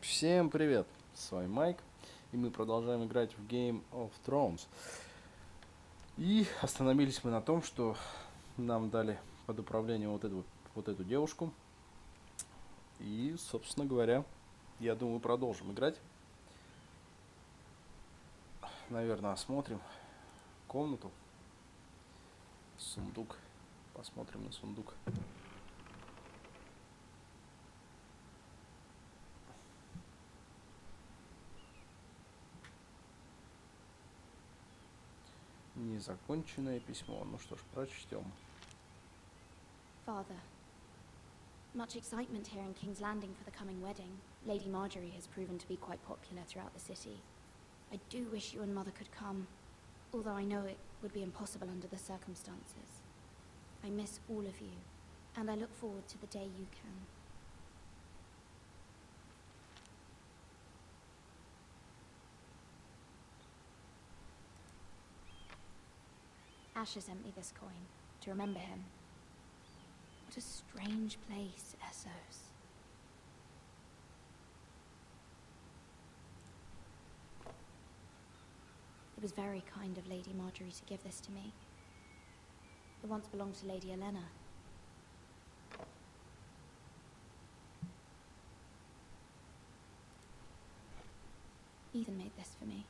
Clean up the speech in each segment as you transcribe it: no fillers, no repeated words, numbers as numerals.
Всем привет! С вами Майк, и мы продолжаем играть в Game of Thrones. И остановились мы на том, что нам дали под управление вот эту девушку. И, собственно говоря, я думаю, продолжим играть. Наверное, осмотрим комнату. Сундук. Посмотрим на сундук. Незаконченное письмо. Ну что ж, прочтем. Father, much excitement here in King's Landing for the coming wedding. Lady Marjorie has proven to be quite popular throughout the city. I do wish you and Mother could come, although I know it would be impossible under the circumstances. I miss all of you, and I look forward to the day you can. Asher sent me this coin to remember him. What a strange place, Essos. It was very kind of Lady Marjorie to give this to me. It once belonged to Lady Elena. Ethan made this for me.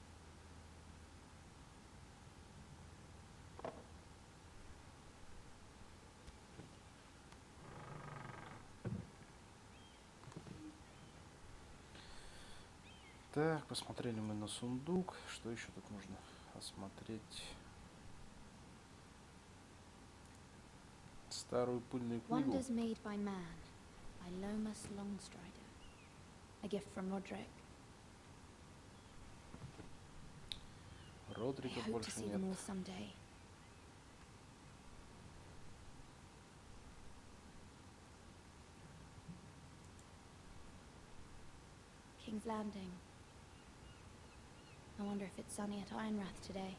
Так, посмотрели мы на сундук. Что еще тут нужно осмотреть? Старую пыльную книгу. Wonders made by man, by Lomas Longstrider. A gift from Roderick. I Родрика hope to больше see нет. them all someday. King's Landing. I wonder if it's sunny at Ironrath today.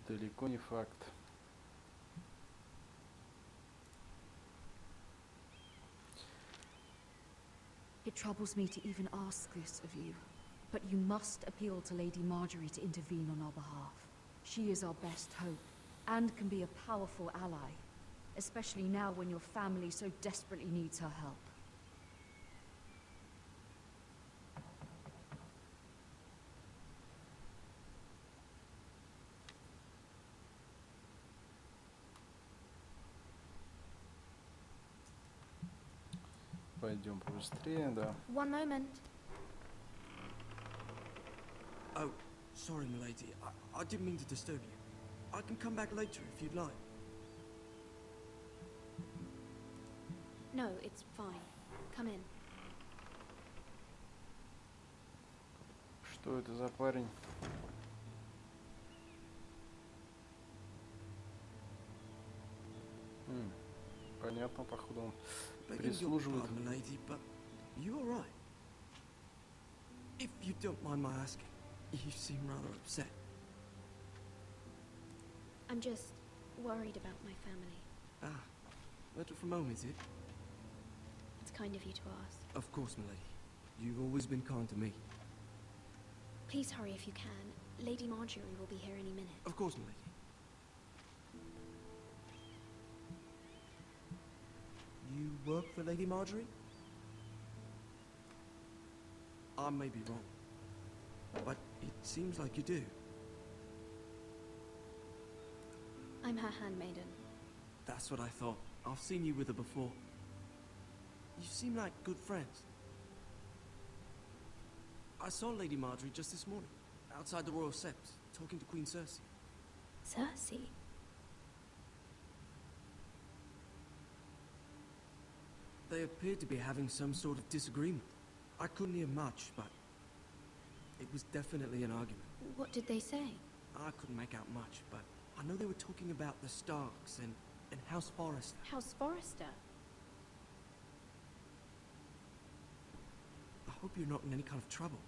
Далеко не факт. It troubles me to even ask this of you, but you must appeal to Lady Marjorie to intervene on our behalf. She is our best hope, and can be a powerful ally, especially now when your family so desperately needs her help. Пойдем побыстрее, да. One moment. Oh, sorry, milady. I didn't mean to disturb you. I can come back later if you'd like. No, it's fine. Come in. Что это за парень? Понятно, походу он Begging your прислуживает. pardon, milady, but you all right? If you don't mind my asking, you seem rather upset. I'm just worried about my family. Ah, matter from home, is it? It's kind of you to ask. Of course, milady. You've always been kind to me. Please hurry if you can. Lady Marjorie will be here any minute. Of course, milady. You work for Lady Marjorie? I may be wrong, but it seems like you do. I'm her handmaiden. That's what I thought. I've seen you with her before. You seem like good friends. I saw Lady Marjorie just this morning, outside the Royal Sept, talking to Queen Cersei. Cersei? They appeared to be having some sort of disagreement. I couldn't hear much, but it was definitely an argument. What did they say? I couldn't make out much, but I know they were talking about the Starks and House Forrester. House Forrester? I hope you're not in any kind of trouble,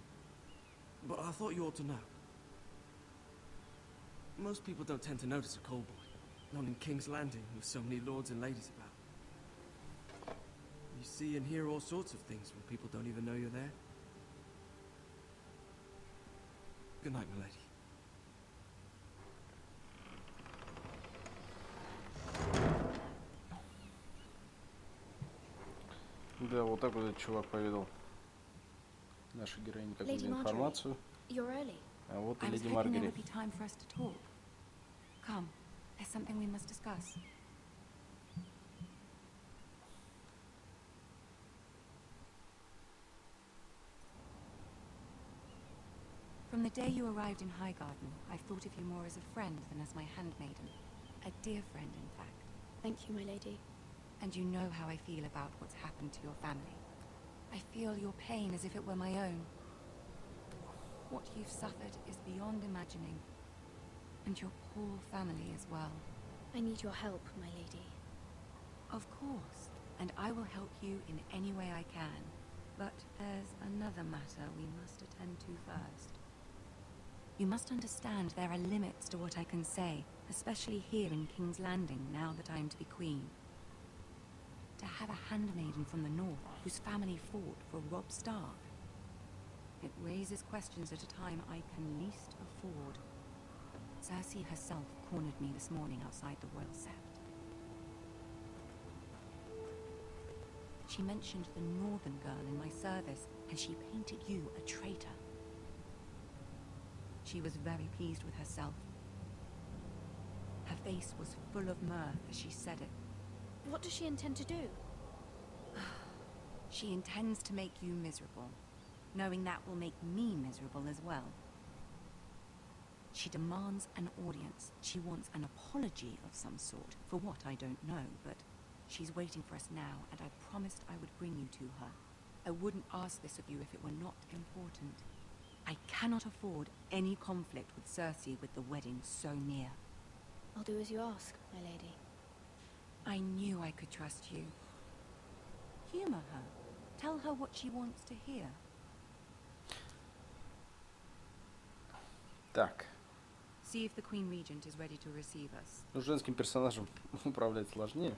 but I thought you ought to know. Most people don't tend to notice a cold boy, Not in King's Landing with so many lords and ladies about. You see and hear all sorts of things when people don't even know you're there. Good night, my lady. Да, вот так вот этот чувак поведал наша героиня какую-то Lady Marjorie, информацию. you're early. А вот и I was леди hoping there Маргари. would be time for us to talk. Come, there's something we must discuss. From the day you arrived in Highgarden, I've thought of you more as a friend than as my handmaiden. A dear friend, in fact. Thank you, my lady. And you know how I feel about what's happened to your family. I feel your pain as if it were my own. What you've suffered is beyond imagining. And your poor family as well. I need your help, my lady. Of course, and I will help you in any way I can. But there's another matter we must attend to first. You must understand there are limits to what I can say, especially here in King's Landing, now that I am to be queen. To have a handmaiden from the north whose family fought for Robb Stark. It raises questions at a time I can least afford. Cersei herself cornered me this morning outside the Royal Sept. She mentioned the northern girl in my service, and she painted you a traitor. She was very pleased with herself. Her face was full of mirth as she said it. What does she intend to do? She intends to make you miserable, knowing that will make me miserable as well. She demands an audience. She wants an apology of some sort, for what I don't know, but she's waiting for us now, and I promised I would bring you to her. I wouldn't ask this of you if it were not important. I cannot afford any conflict with Cersei with the wedding so near. I'll do as you ask, my lady. I knew I could trust you. Humor her. Tell her what she wants to hear. Так, See if the Queen Regent is ready to receive us. ну, женским персонажем управлять сложнее,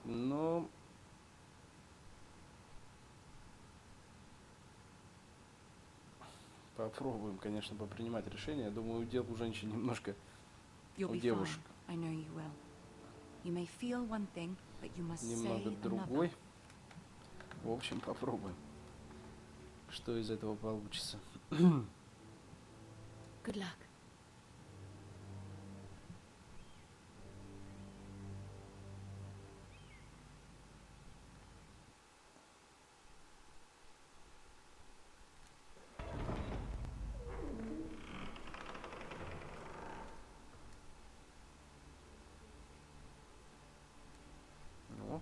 но попробуем, конечно, попринимать решение. Я думаю, удел у женщин немножко, You'll у be fine. девушек I know you will. You may feel one thing, but you must say немного another. другой. В общем, попробуем, что из этого получится. Good luck. Ну,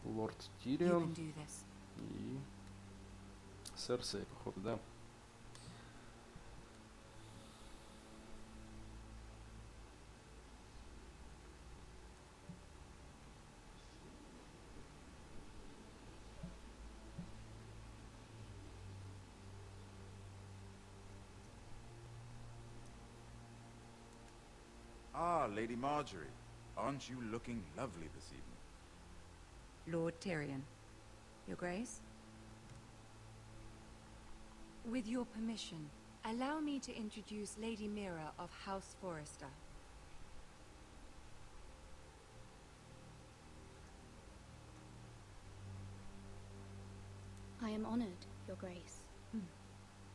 лорд You Тирион can do this. и Серсей, походу, да. Ah, Lady Marjorie. Aren't you looking lovely this evening? Lord Tyrion. Your Grace? With your permission, allow me to introduce Lady Mira of House Forrester. I am honored, Your Grace.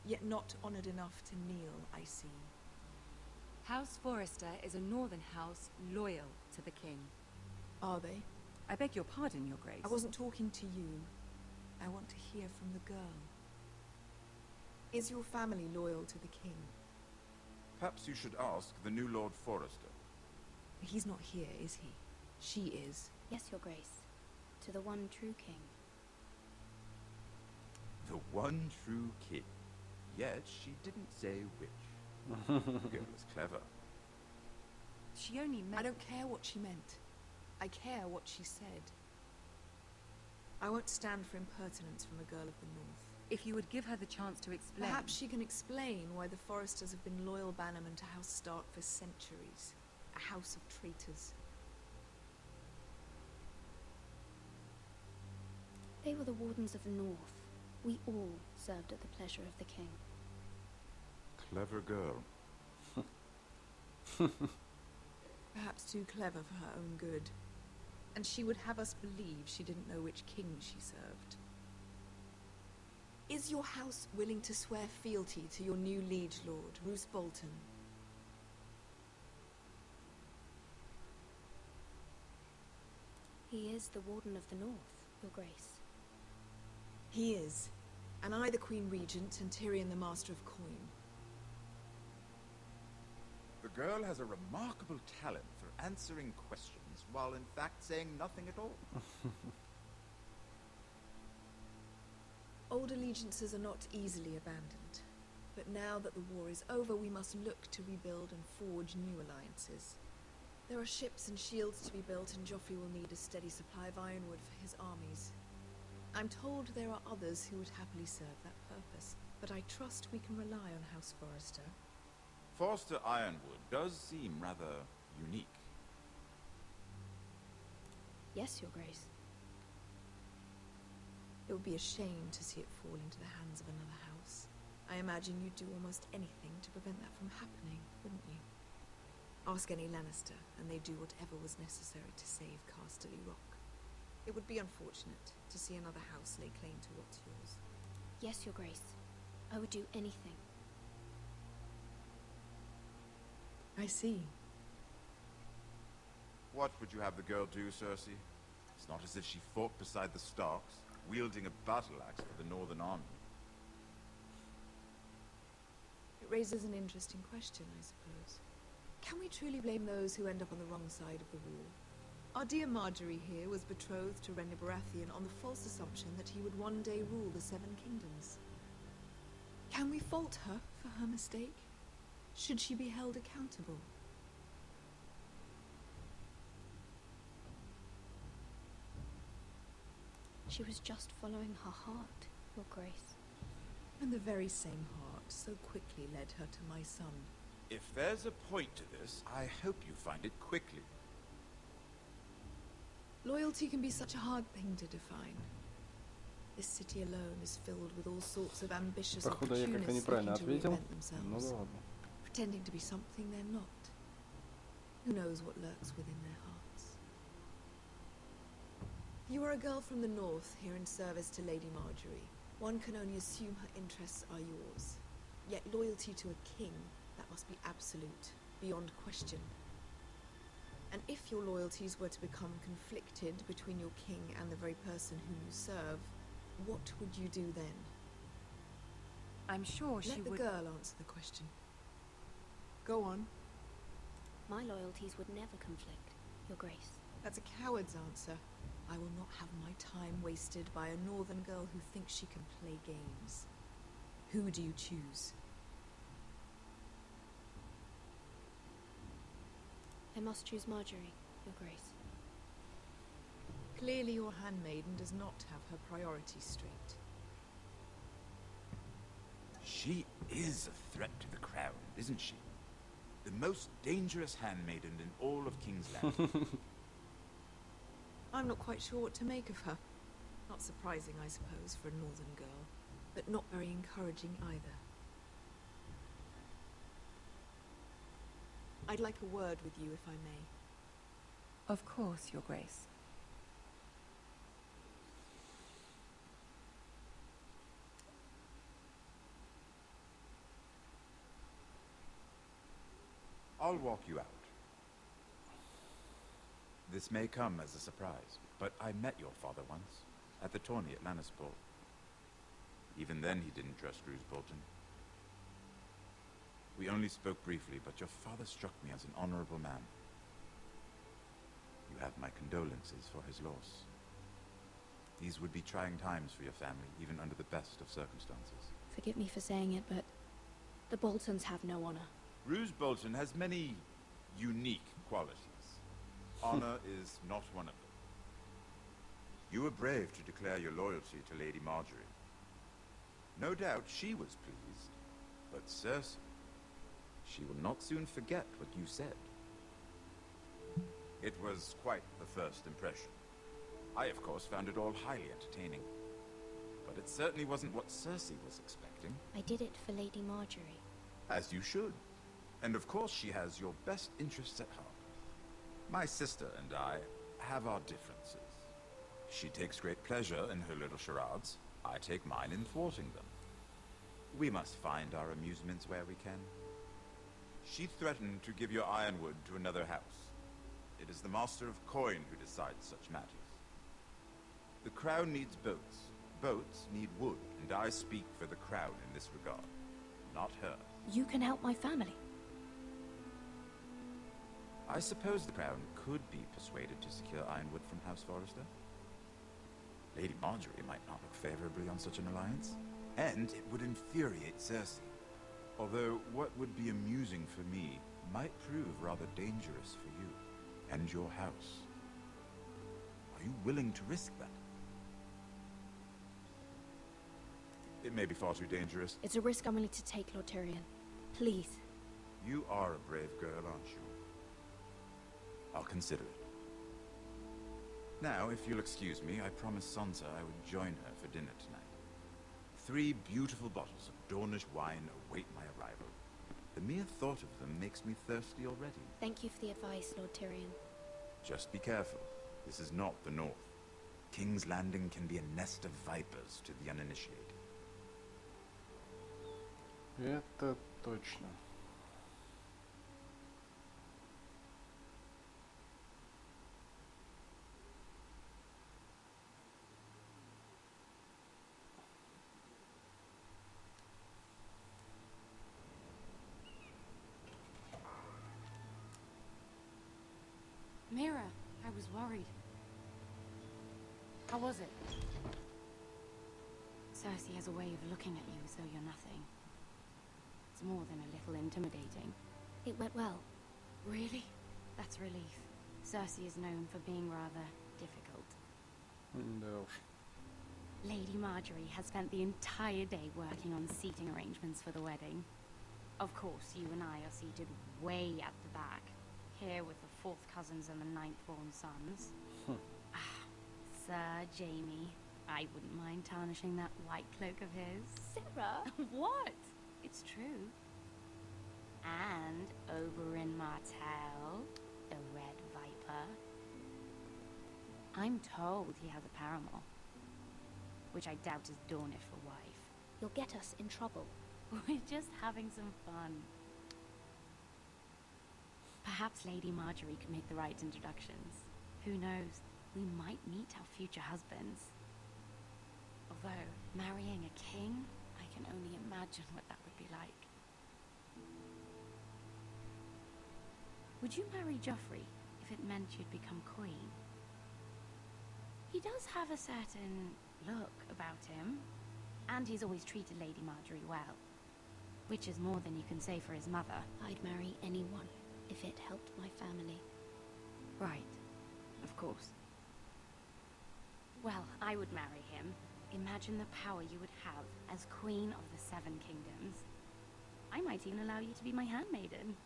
Yet not honored enough to kneel, I see. House Forrester is a northern house loyal to the king. Are they? I beg your pardon, Your Grace. I wasn't talking to you. I want to hear from the girl. Is your family loyal to the king? Perhaps you should ask the new Lord Forrester. He's not here, is he? She is. Yes, Your Grace. To the one true king. The one true king. Yet she didn't say which. The girl is clever. She only meant... I don't care what she meant. I care what she said. I won't stand for impertinence from a girl of the north. If you would give her the chance to explain... Perhaps she can explain why the Forresters have been loyal bannermen to House Stark for centuries. a house of traitors. They were the Wardens of the North. We all served at the pleasure of the king. Clever girl. Perhaps too clever for her own good. And she would have us believe she didn't know which king she served. Is your house willing to swear fealty to your new liege lord, Roose Bolton? He is the Warden of the North, Your Grace. He is. And I the Queen Regent and Tyrion the Master of Coin. The girl has a remarkable talent for answering questions while in fact saying nothing at all. Old allegiances are not easily abandoned. But now that the war is over, we must look to rebuild and forge new alliances. There are ships and shields to be built, and Joffrey will need a steady supply of ironwood for his armies. I'm told there are others who would happily serve that purpose, but I trust we can rely on House Forrester. Forster Ironwood does seem rather unique. Yes, Your Grace. It would be a shame to see it fall into the hands of another house. I imagine you'd do almost anything to prevent that from happening, wouldn't you? Ask any Lannister, and they'd do whatever was necessary to save Casterly Rock. It would be unfortunate to see another house lay claim to what's yours. Yes, Your Grace. I would do anything. I see. What would you have the girl do, Cersei? It's not as if she fought beside the Starks, wielding a battle axe for the Northern Army. It raises an interesting question, I suppose. Can we truly blame those who end up on the wrong side of the war? Our dear Marjorie here was betrothed to Renly Baratheon on the false assumption that he would one day rule the Seven Kingdoms. Can we fault her for her mistake? Should she be held accountable? She was just following her heart, Your Grace. And the very same heart so quickly led her to my son. If there's a point to this, I hope you find it quickly. Loyalty can be such a hard thing to define. This city alone is filled with all sorts of ambitious Походу, я как-то opportunists неправильно looking to ответил. reinvent Ну themselves, да ладно. pretending to be something they're not. Who knows what lurks within their hearts? You are a girl from the north, here in service to Lady Marjorie. One can only assume her interests are yours. Yet loyalty to a king, that must be absolute, beyond question. And if your loyalties were to become conflicted between your king and the very person whom you serve, what would you do then? I'm sure she Let the would... girl answer the question. Go on. My loyalties would never conflict, Your Grace. That's a coward's answer. I will not have my time wasted by a northern girl who thinks she can play games. Who do you choose? I must choose Marjorie, Your Grace. Clearly your handmaiden does not have her priorities straight. She is a threat to the crown, isn't she? The most dangerous handmaiden in all of King's Landing. I'm not quite sure what to make of her. Not surprising, I suppose, for a northern girl, but not very encouraging either. I'd like a word with you, if I may. Of course, Your Grace. I'll walk you out. This may come as a surprise, but I met your father once, at the tourney at Lannisport. Even then he didn't trust Roose Bolton. We only spoke briefly, but your father struck me as an honorable man. You have my condolences for his loss. These would be trying times for your family, even under the best of circumstances. Forgive me for saying it, but the Boltons have no honor. Roose Bolton has many unique qualities. Honor is not one of them. You were brave to declare your loyalty to Lady Marjorie. No doubt she was pleased, but Cersei, she will not soon forget what you said. was quite the first impression. I, of course, found it all highly entertaining. But it certainly wasn't what Cersei was expecting. I did it for Lady Marjorie. As you should. And of course she has your best interests at heart. My sister and I have our differences. She takes great pleasure in her little charades. I take mine in thwarting them. We must find our amusements where we can. She threatened to give your ironwood to another house. It is the Master of Coin who decides such matters. The crown needs boats. Boats need wood, and I speak for the crown in this regard, not her. You can help my family. I suppose the crown could be persuaded to secure ironwood from House Forrester. Lady Marjorie might not look favorably on such an alliance, and it would infuriate Cersei. Although what would be amusing for me might prove rather dangerous for you and your house. Are you willing to risk that? It may be far too dangerous. It's a risk I'm willing to take, Lord Tyrion. Please. You are a brave girl, aren't you? I'll consider it. Now, if you'll excuse me, I promised Sansa I would join her for dinner tonight. 3 beautiful bottles of Dornish wine await my arrival. The mere thought of them makes me thirsty already. Thank you for the advice, Lord Tyrion. Just be careful. This is not the North. King's Landing can be a nest of vipers to the uninitiated. Это точно. Mira, I was worried. How was it? Cersei has a way of looking at you as though you're nothing. It's more than a little intimidating. It went well. Really? That's relief. Cersei is known for being rather difficult. Да уж. Lady Marjorie has spent the entire day working on seating arrangements for the wedding. Of course, you and I are seated way at the back, here with the 4th cousins and the 9th-born sons. Sir Jaime, I wouldn't mind tarnishing that white cloak of his. Sarah? What? It's true. And Oberyn Martell, the Red Viper. I'm told he has a paramour, which I doubt is Dornish for wife. You'll get us in trouble. We're just having some fun. Perhaps Lady Marjorie could make the right introductions. Who knows? We might meet our future husbands. Although, marrying a king, I can only imagine what that would be like. Would you marry Joffrey if it meant you'd become queen? He does have a certain look about him, and he's always treated Lady Marjorie well. Which is more than you can say for his mother. I'd marry anyone if it helped my family. Right. Of course. Well, I would marry him. Imagine the power you would have as Queen of the 7 Kingdoms. I might even allow you to be my handmaiden.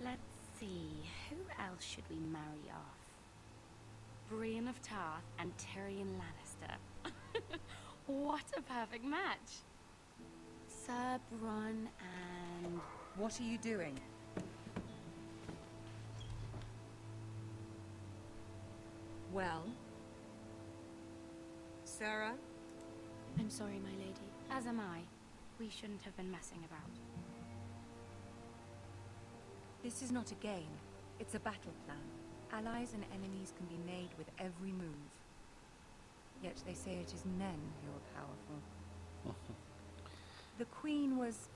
Let's see, who else should we marry off? Brienne of Tarth and Tyrion Lannister. What a perfect match! Sir Bronn and... What are you doing? Well? Sarah? I'm sorry, my lady. As am I. We shouldn't have been messing about. This is not a game. It's a battle plan. Allies and enemies can be made with every move. Yet they say it is men who are powerful. The Queen was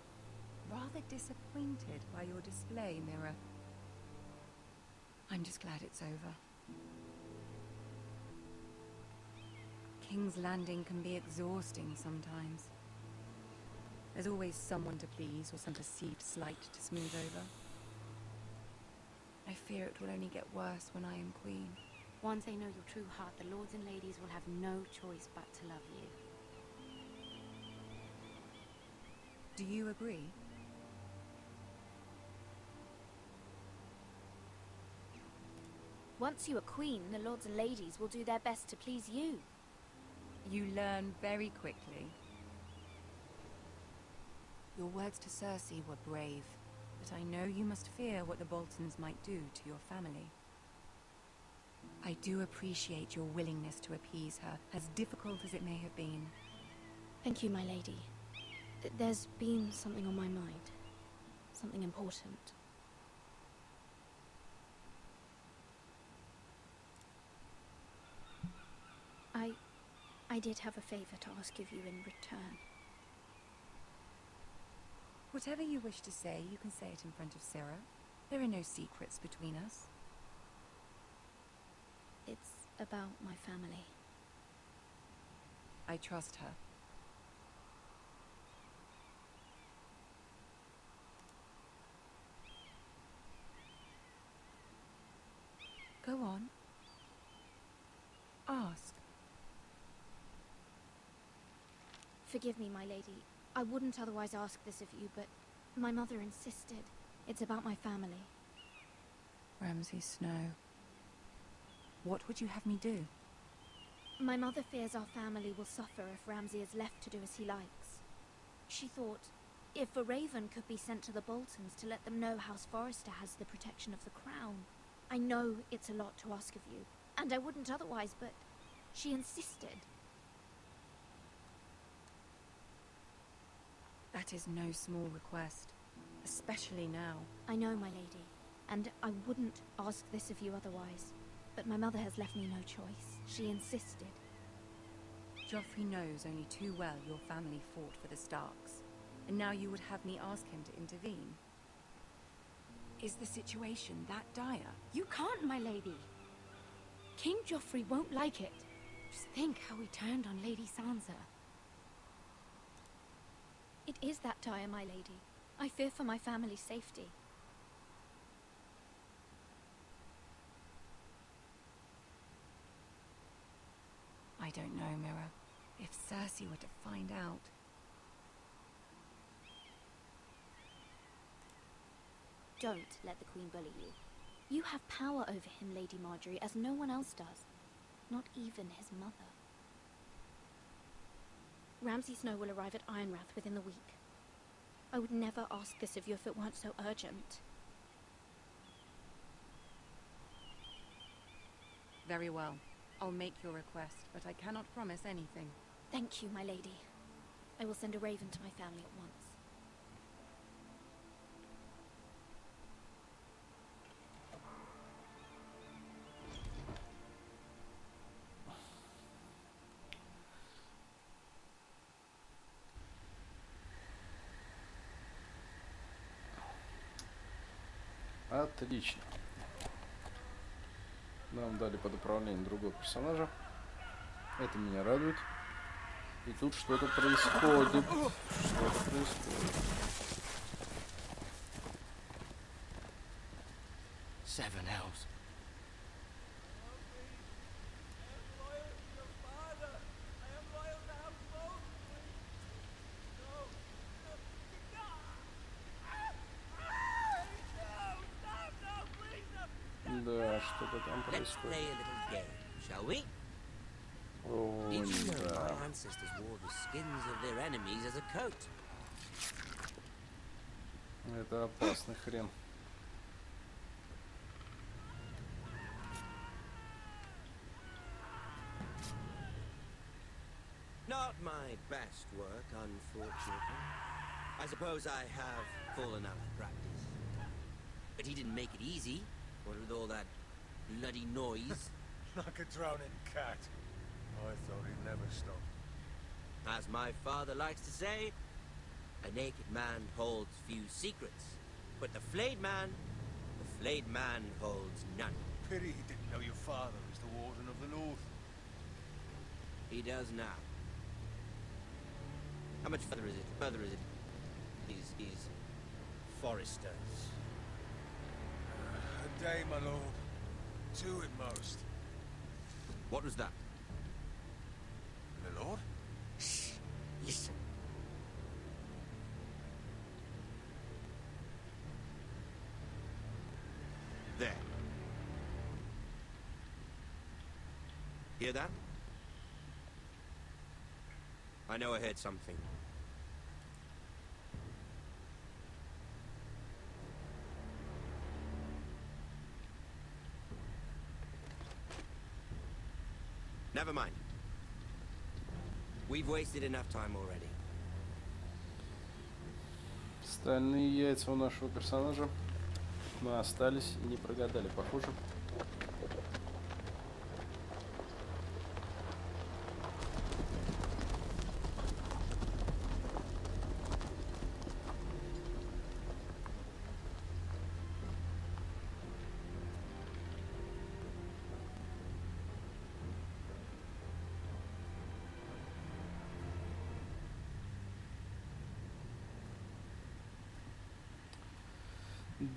rather disappointed by your display, Mira. I'm just glad it's over. King's Landing can be exhausting sometimes. There's always someone to please or some perceived slight to smooth over. I fear it will only get worse when I am queen. Once they know your true heart, the lords and ladies will have no choice but to love you. Do you agree? Once you are queen, the lords and ladies will do their best to please you. You learn very quickly. Your words to Cersei were brave, but I know you must fear what the Boltons might do to your family. I do appreciate your willingness to appease her, as difficult as it may have been. Thank you, my lady. There's been something on my mind. Something important. I did have a favor to ask of you in return. Whatever you wish to say, you can say it in front of Sarah. There are no secrets between us. It's about my family. I trust her. Go on. Ask. Forgive me, my lady. I wouldn't otherwise ask this of you, but my mother insisted. It's about my family. Ramsay Snow. What would you have me do? My mother fears our family will suffer if Ramsay is left to do as he likes. She thought, if a raven could be sent to the Boltons to let them know House Forrester has the protection of the crown. I know it's a lot to ask of you, and I wouldn't otherwise, but she insisted. That is no small request, especially now. I know, my lady, and I wouldn't ask this of you otherwise. But my mother has left me no choice. She insisted. Joffrey knows only too well your family fought for the Starks, and now you would have me ask him to intervene. Is the situation that dire? You can't, my lady. King Joffrey won't like it. Just think how he turned on Lady Sansa. It is that dire, my lady. I fear for my family's safety. I don't know, Mira. If Cersei were to find out... Don't let the Queen bully you. You have power over him, Lady Marjorie, as no one else does. Not even his mother. Ramsay Snow will arrive at Ironrath within the week. I would never ask this of you if it weren't so urgent. Very well. I'll make your request, but I cannot promise anything. Thank you, my lady. I will send a raven to my family at once. Отлично. Нам дали под управление другого персонажа. Это меня радует. И тут что-то происходит. Что-то происходит. Seven hells. Да, что-то там Let's происходит. play a little game, shall we? О, Did you know да. my ancestors wore the skins of their enemies as a coat? Это опасный хрен. Not my best work, unfortunately. I suppose I have fallen out of practice. But he didn't make it easy, what with all that bloody noise. Like a drowning cat. I thought he'd never stop. As my father likes to say, a naked man holds few secrets. But the flayed man holds none. Pity he didn't know your father is the Warden of the North. He does now. How much further is it? Further is it? Is Forresters. A day, my lord. Two at most. What was that? My lord? Shh. Listen. There. Hear that? I know I heard something. Never mind. We've wasted enough time already. Стальные яйца у нашего персонажа. Мы остались и не прогадали, похоже.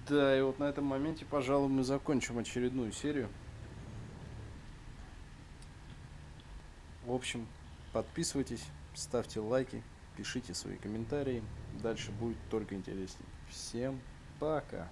Да, и вот на этом моменте, пожалуй, мы закончим очередную серию. В общем, подписывайтесь, ставьте лайки, пишите свои комментарии. Дальше будет только интереснее. Всем пока!